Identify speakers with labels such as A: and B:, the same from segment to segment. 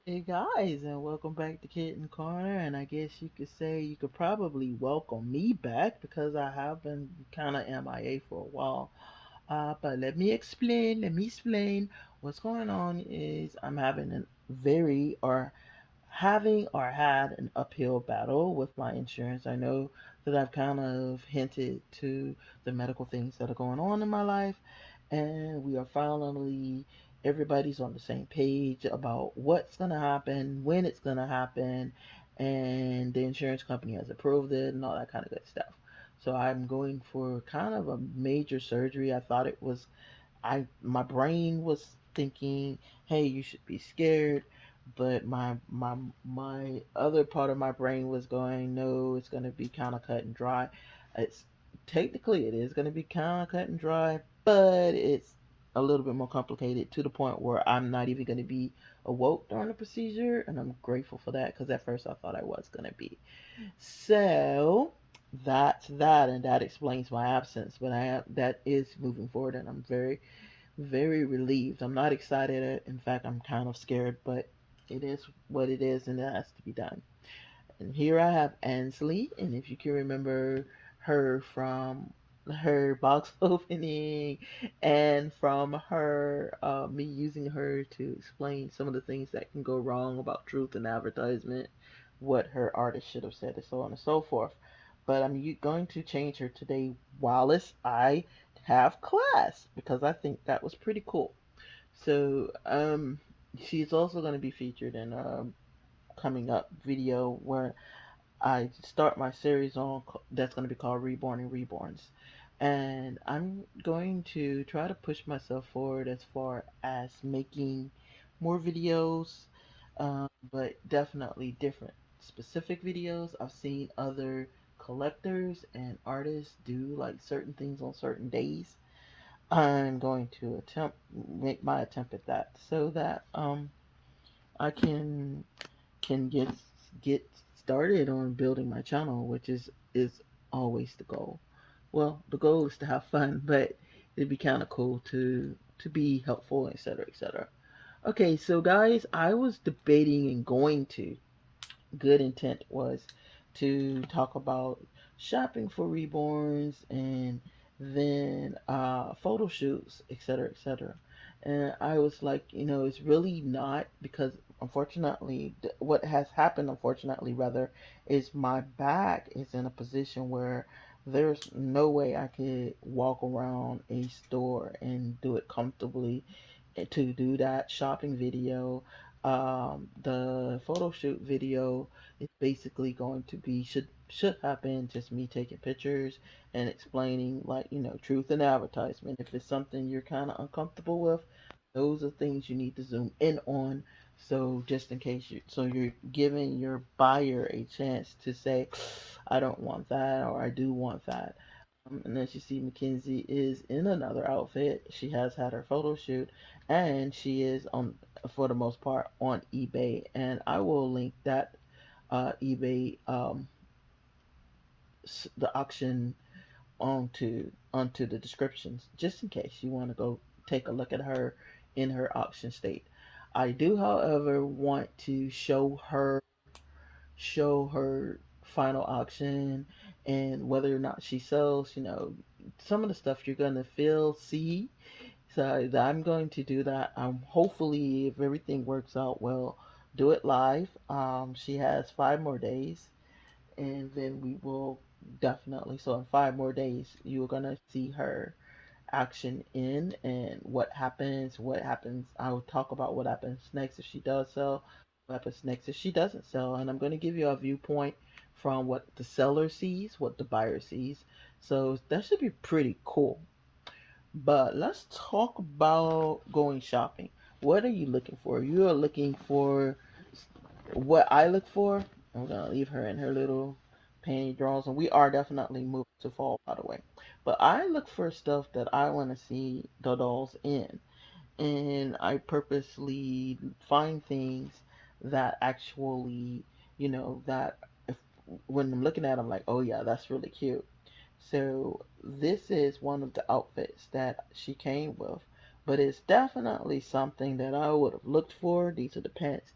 A: Hey guys, and welcome back to Kitten Corner. And I guess you could say you could probably welcome me back because I have been kind of MIA for a while. But let me explain. What's going on is I'm having an very or having or had an uphill battle with my insurance. I know that I've kind of hinted to the medical things that are going on in my life, and we are finally everybody's on the same page about what's going to happen, when it's going to happen, and the insurance company has approved it and all that kind of good stuff. So I'm going for kind of a major surgery. I thought it was I my brain was thinking, "Hey, you should be scared," but my other part of my brain was going, "No, it's going to be kind of cut and dry." It's technically it is going to be kind of cut and dry, but it's a little bit more complicated to the point where I'm not even going to be awoke during the procedure, and I'm grateful for that because at first I thought I was going to be. So that's that, and that explains my absence. But that is moving forward, and I'm very relieved. I'm not excited. In fact, I'm kind of scared, but it is what it is, and it has to be done. And here I have Ansley, and if you can remember her from her box opening and from her me using her to explain some of the things that can go wrong about truth in advertisement, what her artist should have said, and so on and so forth. But I'm going to change her today whilst I have class because I think that was pretty cool. So she's also going to be featured in a coming up video where I start my series on that's going to be called Reborn and Reborns. And I'm going to try to push myself forward as far as making more videos, but definitely different specific videos. I've seen other collectors and artists do like certain things on certain days. I'm going to make my attempt at that so that I can get started on building my channel, which is always the goal. Well, the goal is to have fun, but it'd be kind of cool to be helpful, etc., etc. Okay, so guys, I was debating and going to good intent was to talk about shopping for reborns and then photo shoots, etc., etc. And I was like, it's really not because unfortunately, what has happened, unfortunately, rather, is my back is in a position where there's no way I could walk around a store and do it comfortably to do that shopping video. The photo shoot video is basically going to be should have been just me taking pictures and explaining like truth in advertisement. If it's something you're kind of uncomfortable with, those are things you need to zoom in on. So just in case you're giving your buyer a chance to say, I don't want that or I do want that. And as you see, Mackenzie is in another outfit. She has had her photo shoot, and she is on, for the most part, on eBay. And I will link that eBay the auction onto the descriptions, just in case you want to go take a look at her in her auction state. I do, however, want to show her final auction and whether or not she sells, some of the stuff you're gonna feel, see. So I'm going to do that. Hopefully, if everything works out well, do it live. She has 5 more days, and then we will definitely. So in 5 more days, you're gonna see her action in and what happens. What happens? I will talk about what happens next if she does sell. What happens next if she doesn't sell? And I'm going to give you a viewpoint from what the seller sees, what the buyer sees. So that should be pretty cool. But let's talk about going shopping. What are you looking for? You are looking for what I look for. I'm gonna leave her in her little panty drawers, and we are definitely moving to fall, by the way. But I look for stuff that I want to see the dolls in, and I purposely find things that actually, that if when I'm looking at them, like, oh yeah, that's really cute. So this is one of the outfits that she came with, but it's definitely something that I would have looked for. These are the pants,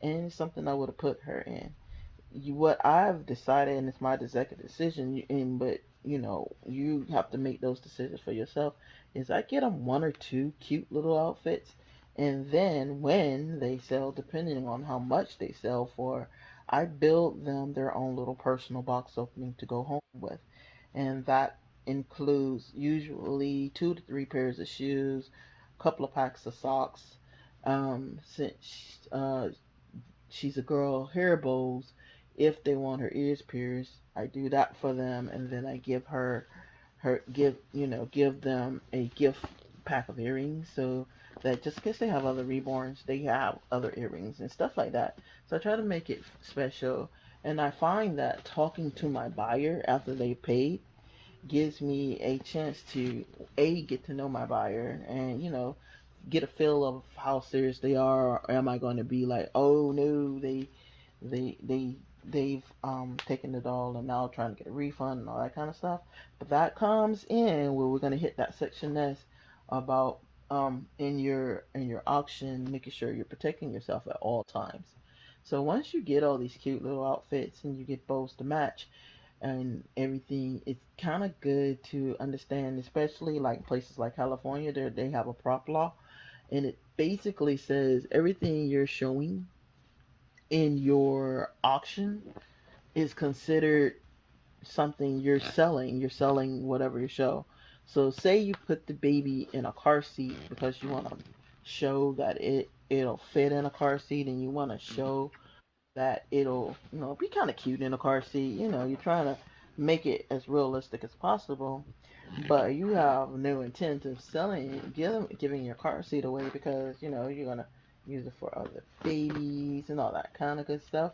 A: and it's something I would have put her in. What I've decided, and it's my executive decision, but you have to make those decisions for yourself. Is I get them one or two cute little outfits, and then when they sell, depending on how much they sell for, I build them their own little personal box opening to go home with, and that includes usually 2 to 3 pairs of shoes, a couple of packs of socks. Since she's a girl, hair bows. If they want her ears pierced, I do that for them, and then I give give them a gift pack of earrings, so that just in case they have other reborns, they have other earrings and stuff like that. So I try to make it special, and I find that talking to my buyer after they paid gives me a chance to get to know my buyer, and get a feel of how serious they are. Or am I going to be like, oh no, they they they've taken the doll and now trying to get a refund and all that kind of stuff. But that comes in where we're going to hit that section that's about in your auction, making sure you're protecting yourself at all times. So once you get all these cute little outfits and you get bows to match and everything, it's kind of good to understand, especially like places like California, they have a prop law, and it basically says everything you're showing in your auction is considered something you're selling. You're selling whatever you show. So say you put the baby in a car seat because you want to show that it'll fit in a car seat, and you want to show that it'll be kind of cute in a car seat. You're trying to make it as realistic as possible, but you have no intent of selling it, giving your car seat away, because you're gonna use it for other babies and all that kind of good stuff.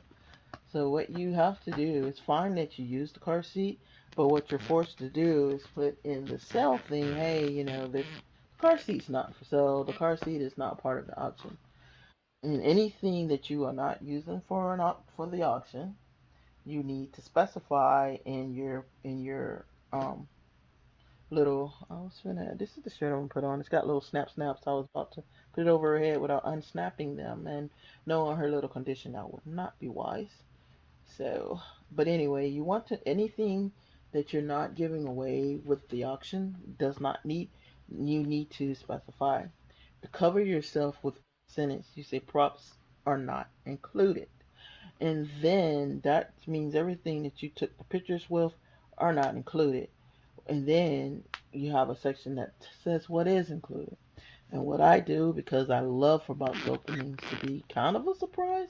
A: So what you have to do is fine that you use the car seat, but what you're forced to do is put in the sale thing. Hey, the car seat's not for sale. The car seat is not part of the auction. And anything that you are not using for the auction, you need to specify in your um little. I was gonna. This is the shirt I'm gonna put on. It's got little snaps. I was about to put it over her head without unsnapping them, and knowing her little condition, that would not be wise. So, but anyway, you want to anything that you're not giving away with the auction does not need you need to specify. To cover yourself with sentence, you say props are not included. And then that means everything that you took the pictures with are not included. And then you have a section that says what is included. And what I do, because I love for box openings to be kind of a surprise,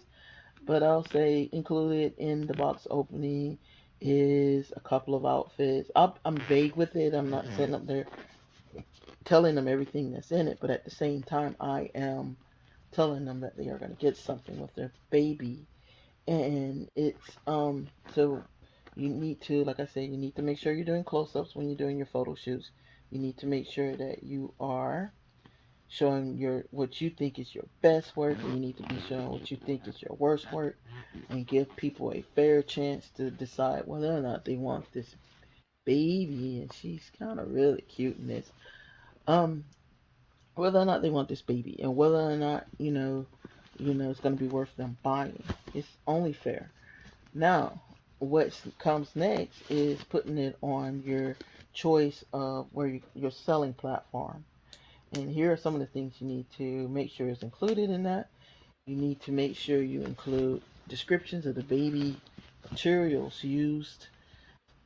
A: but I'll say included in the box opening is a couple of outfits. I'm vague with it. I'm not sitting up there telling them everything that's in it, but at the same time, I am telling them that they are going to get something with their baby. And it's so you need to, like I said, you need to make sure you're doing close-ups when you're doing your photo shoots. You need to make sure that you are showing your what you think is your best work, and you need to be showing what you think is your worst work, and give people a fair chance to decide whether or not they want this baby. And she's kind of really cute in this. Um, whether or not they want this baby, and whether or not it's going to be worth them buying. It's only fair. Now, what comes next is putting it on your choice of your selling platform. And here are some of the things you need to make sure is included in that. You need to make sure you include descriptions of the baby, materials used,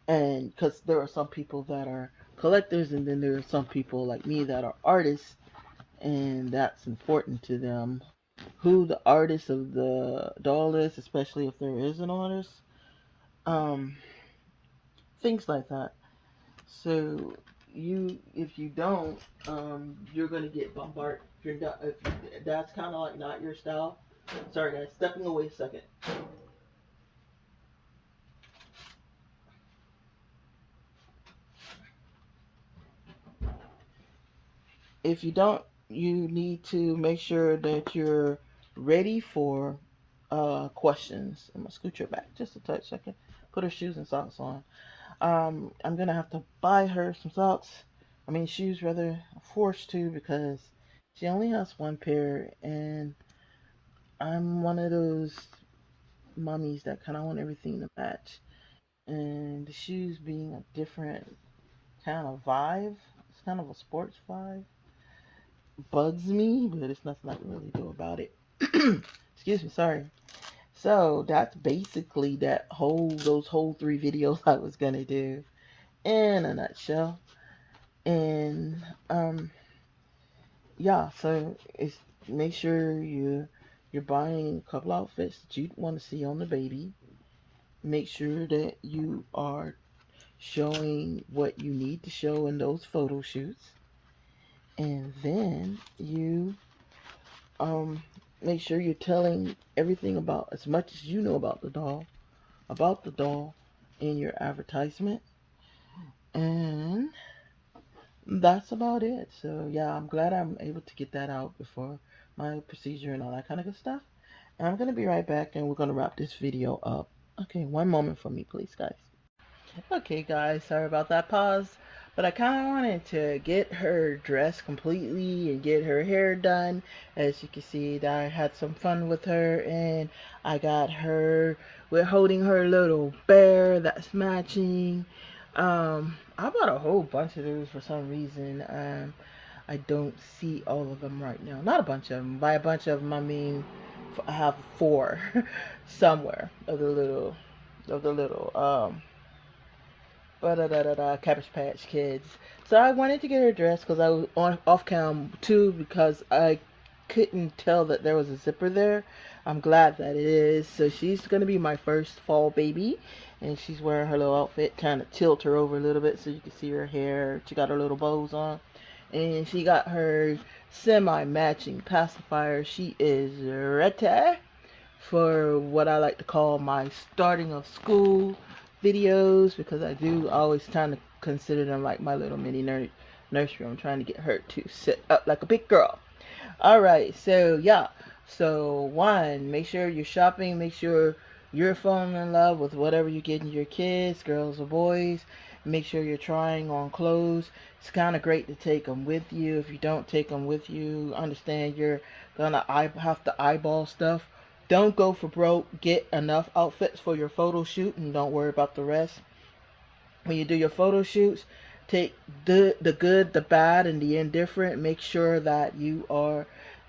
A: and because there are some people that are collectors, and then there are some people like me that are artists, and that's important to them. Who the artist of the doll is, especially if there is an artist, um, things like that. So if you don't, you're gonna get bombarded. If you're not, if that's kind of like not your style. Sorry guys, stepping away a second. If you don't, you need to make sure that you're ready for questions. I'm gonna scoot her back just a touch. So I can put her shoes and socks on. I'm gonna have to buy her some socks. I mean shoes rather, forced to, because she only has one pair, and I'm one of those mummies that kind of want everything to match. And the shoes being a different kind of vibe, it's kind of a sports vibe, bugs me, but it's nothing I can really do about it. Excuse me, sorry. So that's basically those whole 3 videos I was gonna do in a nutshell. And yeah, so it's make sure you're buying a couple outfits that you want to see on the baby. Make sure that you are showing what you need to show in those photo shoots. And then you make sure you're telling everything about as much as you know about the doll in your advertisement. And that's about it. So yeah, I'm glad I'm able to get that out before my procedure and all that kind of good stuff. And I'm gonna be right back and we're gonna wrap this video up. Okay, one moment for me, please, guys. Okay, guys, sorry about that pause. But I kind of wanted to get her dressed completely and get her hair done. As you can see, I had some fun with her, and I got her, we're holding her little bear that's matching. I bought a whole bunch of those for some reason. I don't see all of them right now. Not a bunch of them. By a bunch of them, I mean I have 4 somewhere of the little Cabbage Patch Kids. So I wanted to get her dressed because I was on off cam too because I couldn't tell that there was a zipper there. I'm glad that it is. So she's gonna be my first fall baby, and she's wearing her little outfit. Kind of tilt her over a little bit so you can see her hair. She got her little bows on, and she got her semi-matching pacifier. She is ready for what I like to call my starting of school videos because I do always kind of consider them like my little mini nursery. I'm trying to get her to sit up like a big girl. Alright, so yeah. So one, make sure you're shopping, make sure you're falling in love with whatever you're getting your kids, girls or boys. Make sure you're trying on clothes. It's kind of great to take them with you. If you don't take them with you, understand you're gonna have to eyeball stuff. Don't go for broke. Get enough outfits for your photo shoot and don't worry about the rest. When you do your photo shoots, take the good, the bad, and the indifferent. Make sure that you are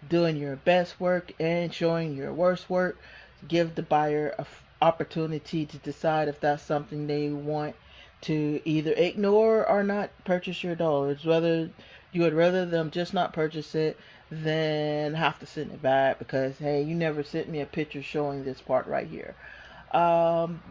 A: doing your best work and showing your worst work. Give the buyer an opportunity to decide if that's something they want to either ignore or not purchase your doll. It's whether you would rather them just not purchase it than have to send it back because hey, you never sent me a picture showing this part right here.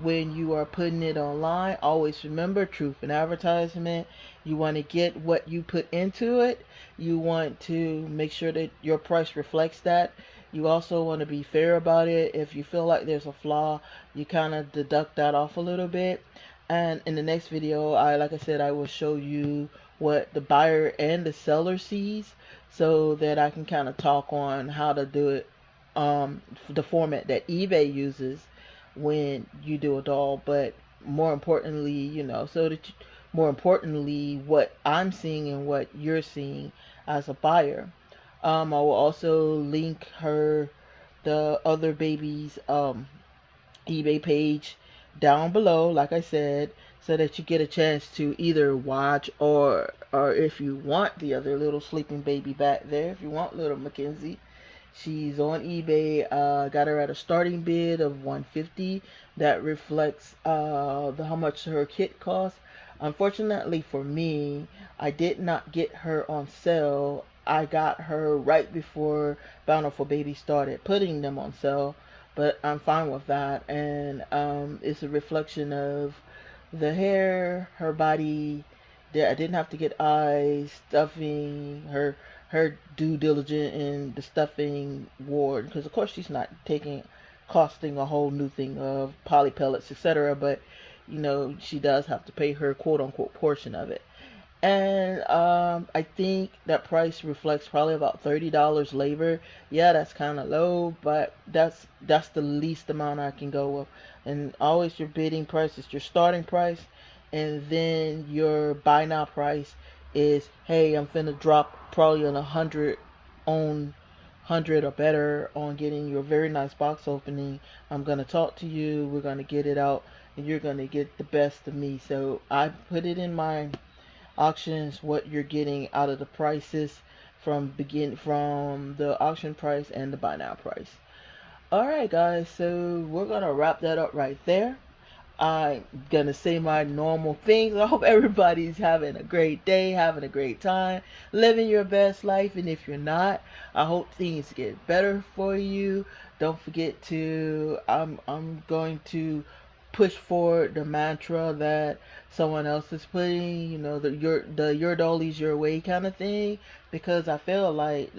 A: When you are putting it online, always remember truth in advertisement. You want to get what you put into it. You want to make sure that your price reflects that. You also want to be fair about it. If you feel like there's a flaw, you kind of deduct that off a little bit. And in the next video, like I said, I will show you what the buyer and the seller sees so that I can kind of talk on how to do it, the format that eBay uses when you do a doll, but more importantly, more importantly, what I'm seeing and what you're seeing as a buyer. I will also link the other baby's eBay page down below, like I said, so that you get a chance to either watch or if you want the other little sleeping baby back there, if you want little Mackenzie, she's on eBay. Got her at a starting bid of $150. That reflects how much her kit costs. Unfortunately for me, I did not get her on sale. I got her right before Bountiful Baby started putting them on sale, but I'm fine with that. And it's a reflection of the hair, her body. I didn't have to get eyes, stuffing, her due diligence in the stuffing ward, because of course she's not costing a whole new thing of poly pellets, etc. But she does have to pay her quote unquote portion of it. And I think that price reflects probably about $30 labor. Yeah, that's kind of low, but that's the least amount I can go with. And always your bidding price is your starting price, and then your buy now price is, hey, I'm finna drop probably on 100 on 100 or better on getting your very nice box opening, I'm going to talk to you. We're going to get it out, and you're going to get the best of me. So I put it in my auctions what you're getting out of the prices from the auction price and the buy now price. Alright guys, so we're gonna wrap that up right there. I'm gonna say my normal things. I hope everybody's having a great day, having a great time, living your best life. And if you're not, I hope things get better for you. Don't forget to I'm going to push forward the mantra that someone else is putting, your dollies your way kind of thing, because I feel like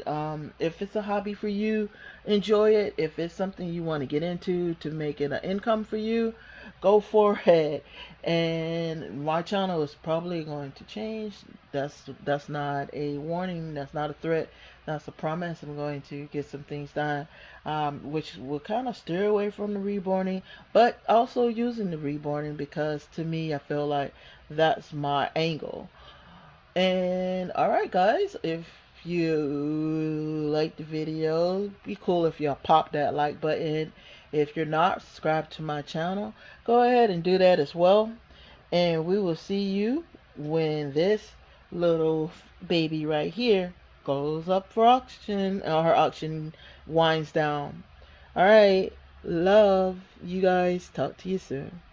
A: if it's a hobby for you, enjoy it. If it's something you want to get into to make it an income for you, go for it. And my channel is probably going to change. That's not a warning, that's not a threat, that's a promise. I'm going to get some things done, which will kind of steer away from the reborning, but also using the reborning, because to me I feel like that's my angle. And alright guys, if you like the video, be cool if y'all pop that like button. If you're not subscribed to my channel, go ahead and do that as well. And we will see you when this little baby right here goes up for auction, or her auction winds down. Alright, love you guys. Talk to you soon.